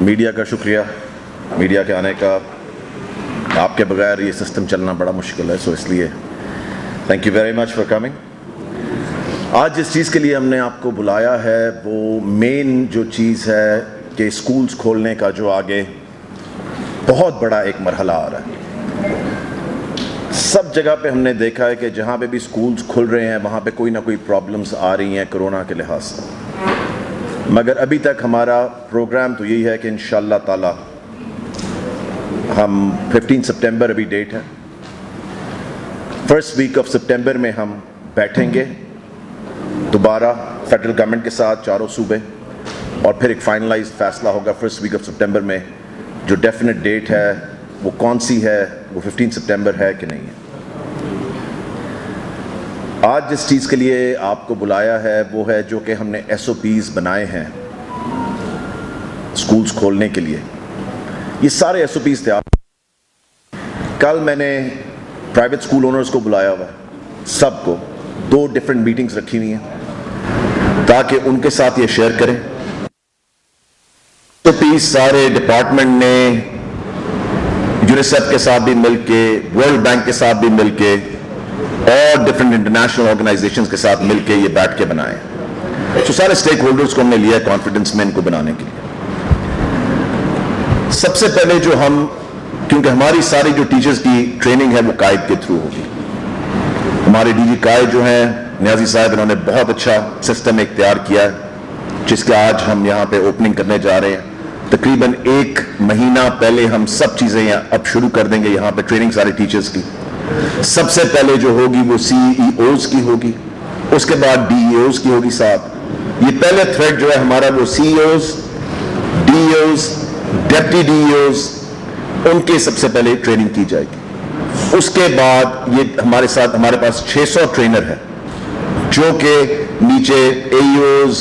Media का शुक्रिया, media के आने का। आपके बगैर ये सिस्टम चलना बड़ा मुश्किल है, सो इसलिए thank you very much for coming. आज जिस चीज़ के लिए हमने आपको बुलाया है वो मेन जो चीज़ है कि स्कूल्स खोलने का जो आगे बहुत बड़ा एक मरहला आ रहा है। सब जगह पे हमने देखा है कि जहाँ पे भी स्कूल्स खुल रहे हैं वहाँ पे कोई ना कोई प्रॉब्लम्स आ रही हैं कोरोना के लिहाज से, मगर अभी तक हमारा प्रोग्राम तो यही है कि इंशाअल्लाह ताला हम 15 सितंबर अभी डेट है, फर्स्ट वीक ऑफ सितंबर में हम बैठेंगे दोबारा फेडरल गवर्नमेंट के साथ चारों सूबे, और फिर एक फाइनलाइज फैसला होगा फर्स्ट वीक ऑफ सितंबर में। जो डेफिनेट डेट है वो कौन सी है, वो 15 सितंबर है कि नहीं है। आज जिस चीज़ के लिए आपको बुलाया है वो है जो कि हमने SOPs बनाए हैं स्कूल्स खोलने के लिए। ये सारे SOPs थे। कल मैंने प्राइवेट स्कूल ओनर्स को बुलाया हुआ है, सबको 2 डिफरेंट मीटिंग्स रखी हुई हैं ताकि उनके साथ ये शेयर करें। SOPs सारे डिपार्टमेंट ने यूनिसेफ के साथ भी मिलके, वर्ल्ड बैंक के साथ भी मिलके और डिफरेंट इंटरनेशनल ऑर्गेनाइजेशंस के साथ मिलके ये बैठ के बनाए। तो सारे स्टेक होल्डर्स को हमने लिया कॉन्फिडेंस में इनको बनाने के लिए। सबसे पहले जो हम, क्योंकि हमारी सारी जो टीचर्स की ट्रेनिंग है वो कायद के थ्रू होगी। हमारे DG कायद जो हैं नियाजी साहब, इन्होंने बहुत अच्छा सिस्टम एक तैयार किया है जिसके आज हम यहाँ पे ओपनिंग करने जा रहे हैं। तकरीबन 1 महीना पहले हम सब चीजें अब शुरू कर देंगे यहाँ पे ट्रेनिंग सारे टीचर्स की। सबसे पहले जो होगी वो CEOs की होगी, उसके बाद DEOs की होगी। साहब ये पहले थ्रेड जो है हमारा वो CEOs, DEOs, डेप्टी DEOs, उनके सबसे पहले ट्रेनिंग की जाएगी। उसके बाद ये हमारे पास 600 ट्रेनर है जो कि नीचे AEOs,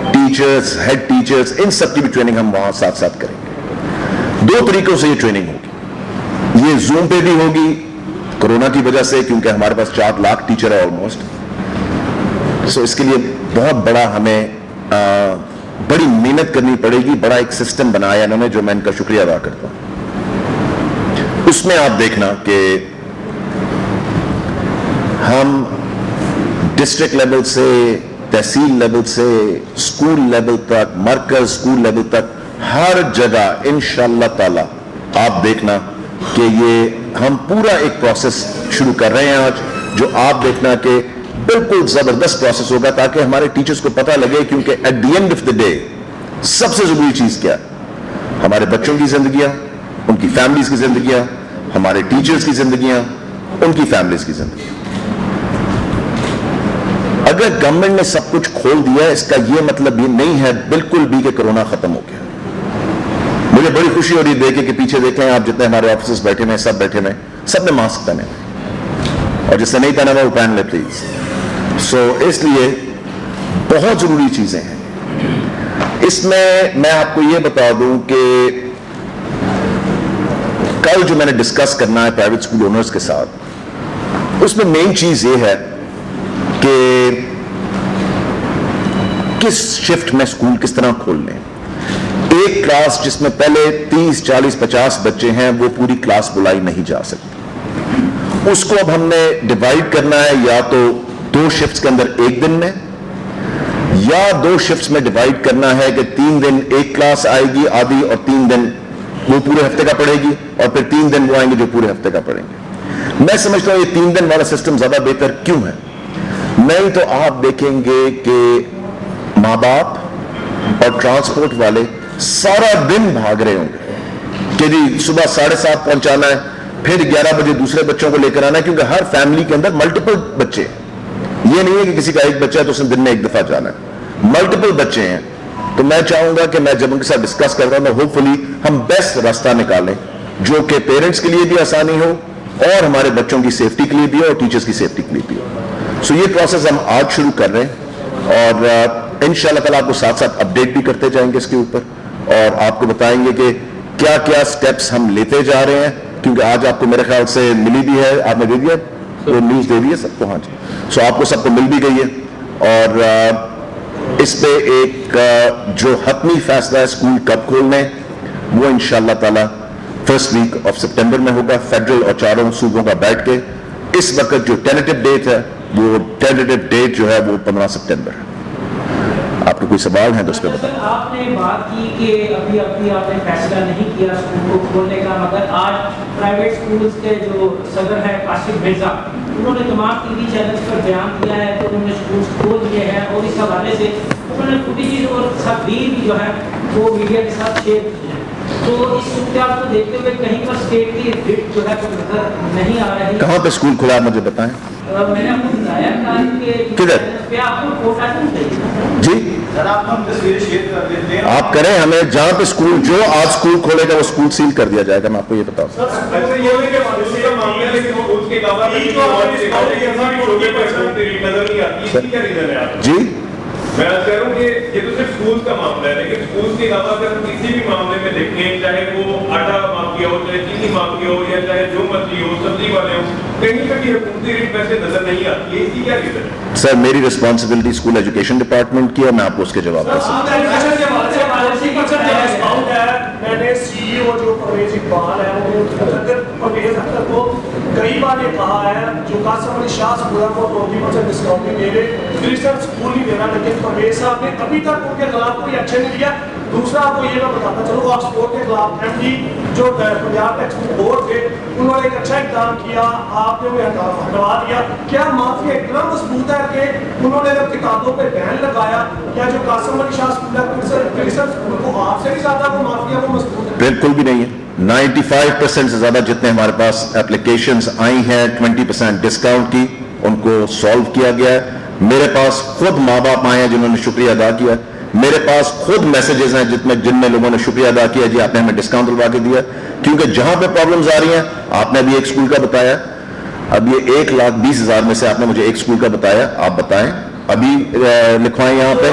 टीचर्स, हेड टीचर्स, इन सब की भी ट्रेनिंग हम वहां साथ साथ करेंगे। 2 तरीकों से ये ट्रेनिंग होगी। ये जूम पे भी होगी कोरोना की वजह से, क्योंकि हमारे पास 4 लाख टीचर है ऑलमोस्ट। सो इसके लिए बहुत बड़ा हमें बड़ी मेहनत करनी पड़ेगी। बड़ा एक सिस्टम बनाया इन्होंने जो मैं इनका शुक्रिया अदा करता हूं। उसमें आप देखना कि हम डिस्ट्रिक्ट लेवल से, तहसील लेवल से, स्कूल लेवल तक, मरकज स्कूल लेवल तक, हर जगह इंशाअल्लाह ताला आप देखना कि ये हम पूरा एक प्रोसेस शुरू कर रहे हैं आज, जो आप देखना कि बिल्कुल जबरदस्त प्रोसेस होगा ताकि हमारे टीचर्स को पता लगे। क्योंकि at the end of the day सबसे जरूरी चीज क्या है? हमारे बच्चों की जिंदगियां, उनकी फैमिलीज की जिंदगियां, हमारे टीचर्स की जिंदगियां, उनकी फैमिलीज की जिंदगी। अगर गवर्नमेंट ने सब कुछ खोल दिया, इसका यह मतलब ये नहीं है बिल्कुल भी कि कोरोना खत्म हो गया। मुझे बड़ी खुशी हो रही है देखे कि पीछे देखें आप, जितने हमारे ऑफिसर्स बैठे हुए, सब बैठे हुए, सबने मास्क पहने, और जिससे नहीं पहना हुआ वो पहन ले प्लीज। सो इसलिए बहुत जरूरी चीजें हैं। इसमें मैं आपको ये बता दूं कि कल जो मैंने डिस्कस करना है प्राइवेट स्कूल ओनर्स के साथ, उसमें मेन चीज ये है कि किस शिफ्ट में स्कूल किस तरह खोलने। एक क्लास जिसमें पहले 30, 40, 50 बच्चे हैं वो पूरी क्लास बुलाई नहीं जा सकती। उसको अब हमने डिवाइड करना है, या तो 2 शिफ्ट्स के अंदर 1 दिन में, या 2 शिफ्ट्स में डिवाइड करना है कि 3 दिन एक क्लास आएगी आधी, और 3 दिन वो पूरे हफ्ते का पढ़ेगी, और फिर 3 दिन वो आएंगे जो पूरे हफ्ते का पढ़ेंगे। मैं समझता हूं ये 3 दिन वाला सिस्टम ज्यादा बेहतर क्यों है। नहीं तो आप देखेंगे कि माँ बाप और ट्रांसपोर्ट वाले सारा दिन भाग रहे होंगे कि जी सुबह 7:30 पहुंचाना है, फिर 11 बजे दूसरे बच्चों को लेकर आना है, क्योंकि हर फैमिली के अंदर मल्टीपल बच्चे हैं। ये नहीं है कि किसी का एक बच्चा है तो उसने दिन में 1 दफा जाना है, मल्टीपल बच्चे हैं। तो मैं चाहूंगा कि मैं जब उनके साथ डिस्कस कर रहा हूं, होपफुली हम बेस्ट रास्ता निकालें जो कि पेरेंट्स के लिए भी आसानी हो और हमारे बच्चों की सेफ्टी के लिए भी हो और टीचर्स की सेफ्टी के लिए भी हो। सो ये प्रोसेस हम आज शुरू कर रहे हैं, और इंशाअल्लाह ताला आपको साथ साथ अपडेट भी करते जाएंगे इसके ऊपर, और आपको बताएंगे कि क्या क्या स्टेप्स हम लेते जा रहे हैं। क्योंकि आज आपको मेरे ख्याल से मिली भी है, आपने दे दिया, वो न्यूज दे दी है सबको। हाँ जी, सो आपको सबको मिल भी गई है। और इस पे एक जो हतमी फैसला है स्कूल कब खोलने وہ انشاءاللہ تعالی فرسٹ ویک آف سپٹمبر میں ہوگا. فیڈرل اور چاروں صوبوں کا بیٹھ کے اس وقت جو ٹینیٹو ڈیٹ ہے وہ ٹینیٹو ڈیٹ جو ہے وہ 15 سپٹمبر ہے. آپ کو کوئی سوال ہیں تو اس پہ بتائیں. آپ نے بات کی کہ ابھی آپ نے فیصلہ نہیں کیا اسکول کو کھولنے کا، مگر آج پرائیویٹ اسکولز کے جو صدر ہیں قاسم مرزا، انہوں نے تمام ٹی وی چینلز پر بیان دیا ہے کہ انہوں نے اسکولز کھول دیے ہیں، اور اس حوالے سے انہوں نے فوٹیجز اور تصاویر بھی جو ہے وہ میڈیا کے ساتھ شیئر کی ہیں. تو اس صورتحال کو دیکھتے ہوئے کہیں پر اسٹیٹ کی رٹ جو ہے وہ نظر نہیں آ رہی. کہاں پہ اسکول کھلا مجھے بتائیں. میں نے آپ کو بتایا کہ کدھر پہ آپ کو کوٹا نہیں چاہیے. جی آپ کریں، ہمیں جہاں پہ اسکول جو آج اسکول کھولے گا وہ اسکول سیل کر دیا جائے گا. میں آپ کو یہ بتاؤں جی میں کہہ رہا ہوں کہ یہ تو صرف اسکول کا معاملہ ہے، لیکن اسکول کے علاوہ اگر ہم کسی بھی معاملے میں دیکھیں، چاہے وہ آٹا مافیا ہو، چاہے چینی مافیا ہو، یا چاہے جو مچھلی ہو، سبزی والے ہو، کہیں پہ بھی حکومتی ریٹ پیسے نظر نہیں آتی ہے. اس کی کیا ریزن ہے؟ سر میری رسپانسبلٹی اسکول ایجوکیشن ڈپارٹمنٹ کی ہے، میں آپ کو اس کے جواب کر سکتا میں نے سی ای او جو پرویز اقبال ہے وہ پرویز اختر کو کئی بار یہ کہا ہے جو قاسم علی شاہ اسکول کو 20% ڈسکاؤنٹ نہیں دے رہے، کرسچن اسکول نہیں دینا، لیکن پرویز صاحب نے ابھی تک ان کے خلاف کوئی ایکشن نہیں لیا. دوسرا آپ کو یہ میں بتاتا چلو آکسفورڈ کے خلاف ایم ڈی جو پنجاب ٹیکس بورڈ تھے انہوں نے ایک اچھا اقدام کیا، آپ نے انہیں ہٹوا دیا. کیا مافیا اتنا مضبوط ہے کہ انہوں نے جب کتابوں پہ بین لگایا، کیا جو قاسم علی شاہ اسکول ہے کرسچن اسکول کو آپ سے بھی زیادہ وہ مافیا وہ مضبوط ہے؟ بالکل بھی نہیں ہے. 95% سے زیادہ جتنے ہمارے پاس اپلیکیشنز آئی ہیں 20% ڈسکاؤنٹ کی، ان کو سالو کیا گیا ہے. میرے پاس خود ماں باپ آئے ہیں جنہوں نے شکریہ ادا کیا. میرے پاس خود میسیجز ہیں جن میں لوگوں نے شکریہ ادا کیا جی آپ نے ہمیں ڈسکاؤنٹ دلوا کے دیا. کیونکہ جہاں پہ پرابلمز آ رہی ہیں، آپ نے ابھی ایک اسکول کا بتایا، اب یہ 1,20,000 میں سے آپ نے مجھے ایک اسکول کا بتایا، آپ بتائیں ابھی لکھوائیں یہاں پہ.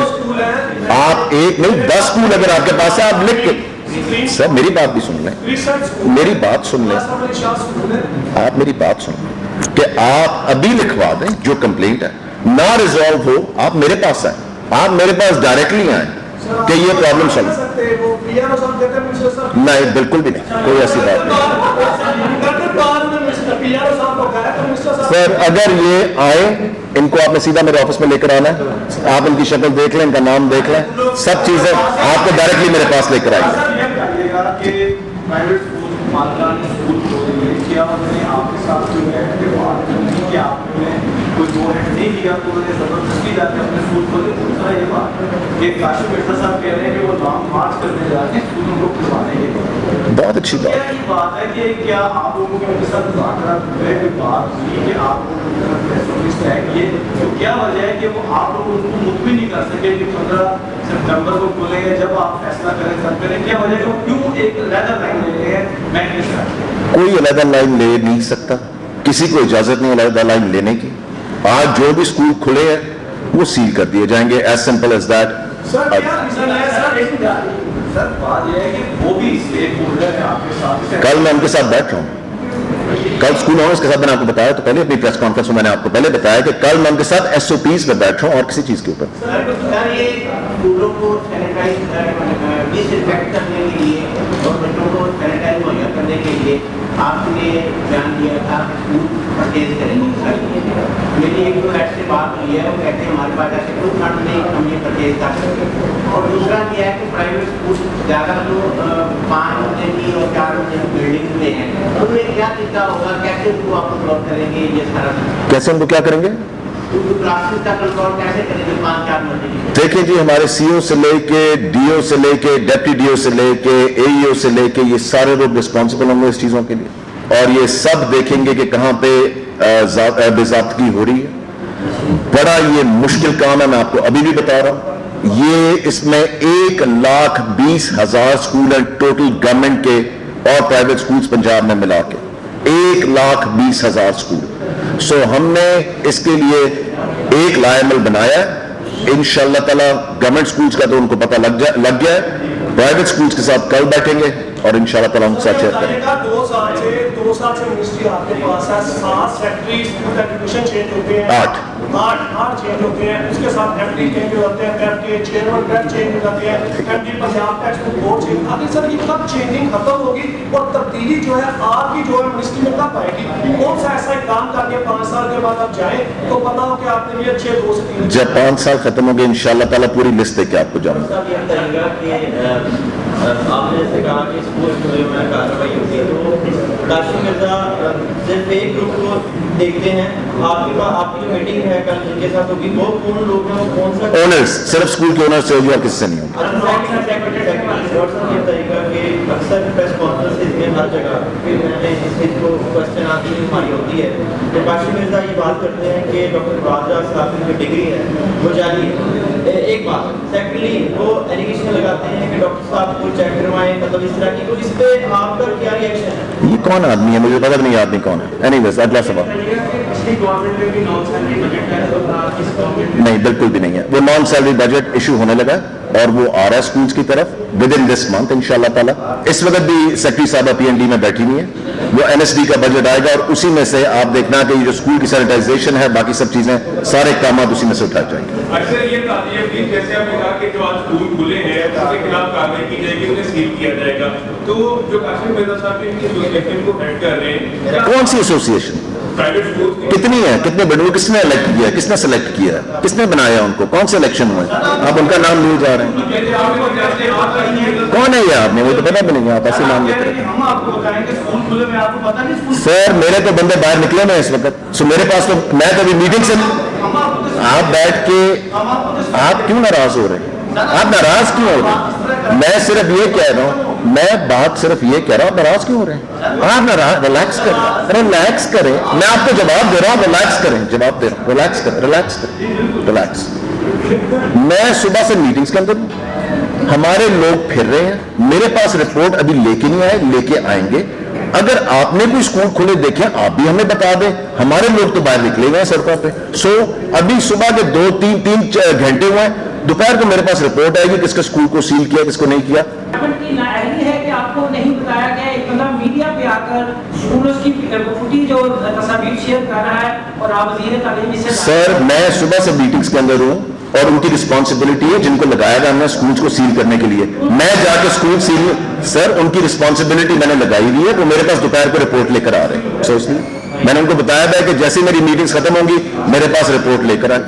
آپ ایک نہیں 10 اسکول اگر آپ کے پاس ہے آپ لکھ کے. سر میری بات بھی سن لیں، میری بات سن لیں، آپ میری بات سن لیں کہ آپ ابھی لکھوا دیں جو کمپلینٹ ہے نہ ریزالو ہو، آپ میرے پاس آئیں، آپ میرے پاس ڈائریکٹلی آئیں کہ یہ پرابلم سالو. نہیں بالکل بھی نہیں، کوئی ایسی بات نہیں. سر اگر یہ آئیں، ان کو آپ نے سیدھا میرے آفس میں لے کر آنا ہے، آپ ان کی شکل دیکھ لیں، ان کا نام دیکھ لیں، سب چیزیں آپ کو ڈائریکٹلی میرے پاس لے کر آئیں. کوئی وہ نہیں کیا تو انہوں نے زبردستی جا کے اپنے اسکول کھولے. دوسرا یہ بات کہ قاسم مرزا صاحب کہہ رہے ہیں کہ وہ لانگ مارچ کرنے جا رہے ہیں اسکولوں کو کھلوانے کے لیے. بہت اچھی بات ہے کہ کیا آپ لوگوں کے ان کے ساتھ مذاکرات ہوئے، کوئی بات ہوئی کہ آپ لوگوں کے ساتھ پریس نوٹس طے کیے، تو کیا وجہ ہے کہ وہ آپ لوگ ان کو مطمئن نہیں کر سکے کہ 15 سپٹمبر کو کھولیں گے، جب آپ فیصلہ کریں تب کریں؟ کیا وجہ ہے وہ کیوں ایک علیحدہ لائن لے رہے ہیں؟ میں نہیں سمجھتا. کوئی علیحدہ لائن لے نہیں سکتا، کسی کو اجازت نہیں علیحدہ لائن لینے کی. آج جو بھی اسکول کھلے ہیں وہ سیل کر دیے جائیں گے، ایز سمپل ایز دیٹ. سر بات یہ ہے کہ وہ بھی اسٹیک ہولڈر ہے آپ کے ساتھ. کل میں ان کے ساتھ بیٹھ رہا ہوں، کل اسکول آنرز کے ساتھ میں نے آپ کو بتایا، تو پہلے اپنی پریس کانفرنس میں نے آپ کو پہلے بتایا کہ کل میں ان کے ساتھ SOPs پہ بیٹھ رہا ہوں اور کسی چیز کے اوپر. سر یہ اسکولوں کو سینیٹائز ڈس انفیکٹ کرنے کے لیے اور بچوں کو سینیٹائز مہیا کرنے کے لیے آپ نے بیان دیا تھا اسکول پرچیز کریں گے. میری ایک دو ایڈ سے بات ہوئی ہے، وہ کہتے ہیں ہمارے پاس ایسے کوئی فنڈ نہیں ہم یہ پرچیز کر سکتے. اور دوسرا یہ ہے کہ پرائیویٹ اسکول زیادہ جو 5 منزل کی اور 4 منزل بلڈنگ میں ہیں، ان میں کیا طریقہ ہوگا، کیسے ان کو آپ کنٹرول کریں گے؟ یہ سارا کیسے ان کو کیا کریں گے؟ کلاسز کا کنٹرول کیسے کریں گے 5-4 منزل کی؟ دیکھیں جی، ہمارے CO سے لے کے DO سے لے کے ڈپٹی DO سے لے کے AEO سے لے کے یہ سارے لوگ رسپانسبل ہوں گے اس چیزوں کے لیے، اور یہ سب دیکھیں گے کہ کہاں پہ بے ضابطگی ہو رہی ہے. بڑا یہ مشکل کام ہے، میں آپ کو ابھی بھی بتا رہا ہوں. یہ اس میں 1,20,000 اسکول ہیں ٹوٹل گورنمنٹ کے اور پرائیویٹ اسکولز پنجاب میں ملا کے 1,20,000 اسکول. سو ہم نے اس کے لیے ایک لائحہ عمل بنایا ہے. انشاءاللہ تعالی گورنمنٹ اسکولز کا تو ان کو پتہ لگ گیا ہے. پرائیویٹ اسکولز کے ساتھ کل بیٹھیں گے और इंशाल्लाह ताला उनके साथ शेयर करें। 2 साल से मिनिस्ट्री आपके पास है, 7 सेक्रेटरी स्कूल एजुकेशन चेंज होते हैं, 8 चेंज होते हैं, उसके साथ एमडी चेंज हो जाते हैं, पैप के चेयरमैन पैप चेंज हो जाते हैं, MD Punjab tax board change. आखिर सर ये कब चेंजिंग खत्म होगी और तब्दीली जो है आपकी जो है मिनिस्ट्री में कब आएगी? कौन सा ऐसा काम करके 5 साल के बाद आप जाएं तो पता हो कि आपने ये अच्छे 2 से 3 जब 5 साल खत्म हो गए इंशाल्लाह ताला पूरी लिस्ट देके आपको जाऊंगा। आपने जैसे कहा कि स्कूल में कार्रवाई होती है तो काशिम मिर्जा सिर्फ एक ग्रुप को देखते हैं, आपकी जो मीटिंग है कल जिनके साथ होगी वो कौन लोग हैं, वो कौन सा ओनर्स, सिर्फ स्कूल के ओनर्स से होगी और किससे नहीं होगी। अक्सर प्रेस कॉन्फ्रेंसेज में हर जगह फिर मैंने इस चीज़ को क्वेश्चन आती है हमारी होती है तो काशिम मिर्जा ये बात करते हैं कि डॉक्टर राजा साहब की जो डिग्री है वो जारी है। एक बात सेकेंडली वो एलिगेशन लगाते हैं कि डॉक्टर साहब को चेक करवाएं, मतलब इस तरह की, तो इस पे आपका क्या रिएक्शन है? ये कौन आदमी है, मुझे पता नहीं आदमी कौन है। एनीवेज अगला सवाल। नहीं, बिल्कुल भी नहीं है, वो नॉन सैलरी बजट इशू होने लगा और वो आ रहा है स्कूल्स की तरफ विद इन दिस मंथ इंशाल्लाह ताला। इस वक्त भी सेक्रेटरी साहब PND में बैठी हुई है, वो NSD का बजट आएगा और उसी में से आप देखना कि ये जो स्कूल की सैनिटाइजेशन है, बाकी सब चीजें, सारे काम उसी में से उठाए जाएंगे। अच्छा ये बताइए प्लीज, जैसे आपने कहा कि जो आज स्कूल खुले हैं उसके खिलाफ कार्रवाई की जाएगी, उन्हें सील किया जाएगा, तो जो काशिम मिर्जा साहब इनकी एसोसिएशन को हेड कर रहे हैं, कौन सी एसोसिएशन, प्राइवेट स्कूल कितनी है, कितने बड़े, किसने इलेक्ट किया, किसने सेलेक्ट किया, किसने बनाया उनको, कौन से इलेक्शन हुए, आप उनका नाम लिए जा रहे हैं। कौन है ये आपने, वो तो पता भी नहीं है, आप ऐसे नाम लेते हैं। हम आपको बताएंगे स्कूल खुले में, आपको पता नहीं स्कूल सर मेरे तो बंदे बाहर निकले हैं इस वक्त, सो मेरे पास तो, मैं तो अभी मीटिंग से, आप बैठ के, आप क्यों नाराज हो रहे हैं, आप नाराज क्यों हो रहे हैं? मैं सिर्फ ये कह रहा हूँ, मैं बात सिर्फ ये कह रहा हूँ, नाराज क्यों हो रहे हैं? आप नाराज, रिलैक्स करें, रिलैक्स करें, मैं आपको जवाब दे रहा हूँ, रिलैक्स करें, जवाब दे रहा हूँ, रिलैक्स करें, रिलैक्स करें, रिलैक्स। मैं सुबह से मीटिंग्स के अंदर हूं, हमारे लोग फिर रहे हैं, मेरे पास रिपोर्ट अभी लेके नहीं आए, लेके आएंगे। अगर आपने कोई स्कूल खुले देखे आप भी हमें बता दें, हमारे लोग तो बाहर निकले हुए हैं सड़कों पे। सो अभी सुबह के 2-3 घंटे हुए हैं, दोपहर को मेरे पास रिपोर्ट आएगी किसके स्कूल को सील किया, किसको नहीं किया। की नाअहली है कि आपको नहीं बताया गया, एक बंदा मीडिया पे आकर स्कूलों की फुटेज और तस्वीर शेयर कर रहा है और आप वज़ीर तालीम से। सर मैं सुबह से मीटिंग्स के अंदर हूं और उनकी रिस्पॉन्सिबिलिटी है, जिनको लगाया गया हमने स्कूल्स को सील करने के लिए, मैं जाकर स्कूल सील, सर उनकी रिस्पॉन्सिबिलिटी मैंने लगाई हुई है, वो मेरे पास दोपहर को रिपोर्ट लेकर आ रहे हैं। सो इसलिए मैंने उनको बताया था कि जैसे मेरी मीटिंग्स खत्म होंगी मेरे पास रिपोर्ट लेकर आए।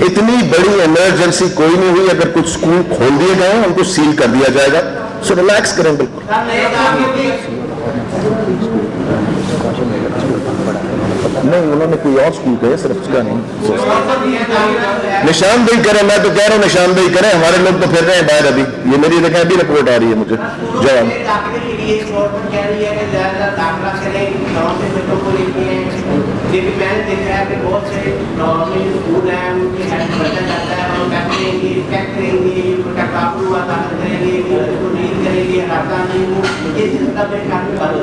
इतनी बड़ी इमरजेंसी कोई नहीं हुई, अगर कुछ स्कूल खोल दिए गए हैं उनको सील कर दिया जाएगा। सो रिलैक्स करें बिल्कुल। नहीं, उन्होंने कोई और स्कूल कहे, सिर्फ उसका नहीं। निशानदेही करें, मैं तो कह रहा हूँ निशानदेही करें, हमारे लोग तो फिर रहे हैं बाहर अभी, ये मेरी देखें अभी रिपोर्ट आ रही है मुझे। जवाब लेकिन मैंने देखा है कि बहुत से नॉर्मल स्कूल हैं, उनके हेड बच्चा जाता है, हम क्या करेंगे, चेक करेंगे, उनका काबू हुआ दाखिल करेंगे, उसको रीड करेंगे, हटाता नहीं हूँ, ये सिस्टम में काफी बात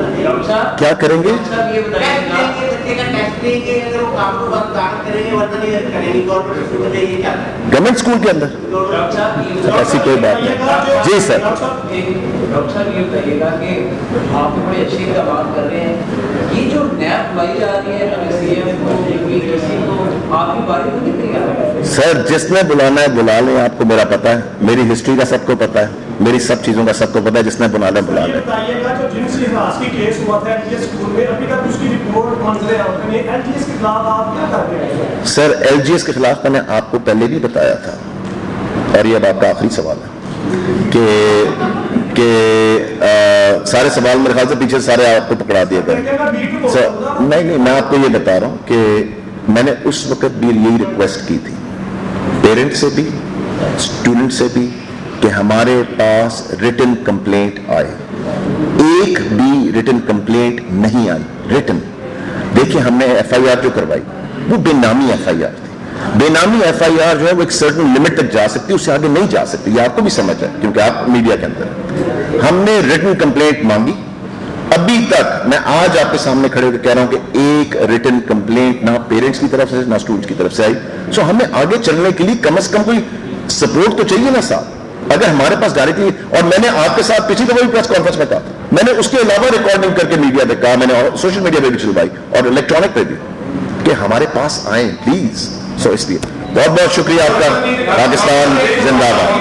क्या करेंगे, बच्चे का टेस्ट लेंगे, अगर वो काबू हुआ दाखिल करेंगे वरना नहीं करेंगे, गवर्नमेंट स्कूल में ये क्या है गवर्नमेंट स्कूल के अंदर ऐसी कोई बात नहीं। जी सर। डॉक्टर साहब ये बताइएगा कि आप बड़े अच्छे इक़दाम कर रहे हैं, ये जो नैब लाई जा रही है CM को, किसी को आपकी बारी में कितनी है? सर जिसने बुलाना है बुला लें, आपको मेरा पता है, मेरी हिस्ट्री का सबको पता है, मेरी सब चीजों का सबको पता है, जिसने बुलाना है बुला लें। बताइएगा जो जिनसे राष्ट्रीय केस हुआ था एलजीएस स्कूल में, अभी तक उसकी रिपोर्ट मंजूर है, एलजीएस के खिलाफ आप क्या कर रहे हैं? सर LGS के खिलाफ मैंने आपको पहले भी बताया था, और ये अब आपका आखिरी सवाल है कि सारे सवाल मेरे ख्याल से पीछे सारे आपको पकड़ा दिए गए। सर नहीं, मैं आपको ये बता रहा हूँ कि मैंने उस वक्त भी यही रिक्वेस्ट की थी, पेरेंट से भी, स्टूडेंट से भी, कि हमारे पास रिटन कंप्लेंट आए। एक भी रिटन कंप्लेंट नहीं आई, रिटन। देखिए हमने FIR जो करवाई वो बेनामी FIR थी। बेनामी FIR जो है वो एक सर्टेन लिमिट तक जा सकती है, उससे आगे नहीं जा सकती, ये आपको भी समझ है क्योंकि आप मीडिया के अंदर। हमने रिटन कंप्लेंट मांगी, अभी तक मैं आज आपके सामने खड़े होकर कह रहा हूं कि एक रिटन कंप्लेंट ना पेरेंट्स की तरफ से ना स्टूडेंट्स की तरफ से आई। सो हमें आगे चलने के लिए कम से कम कोई सपोर्ट तो चाहिए ना साहब, اگر ہمارے پاس ڈائریکٹلی, اور میں نے آپ کے ساتھ پچھلی دفعہ بھی پریس کانفرنس میں کہا, میں نے اس کے علاوہ ریکارڈنگ کر کے میڈیا پہ کہا, میں نے سوشل میڈیا پہ بھی چلوائی اور الیکٹرانک پہ بھی, کہ ہمارے پاس آئیں پلیز. سو اس لیے بہت بہت شکریہ آپ کا. پاکستان زندہ باد.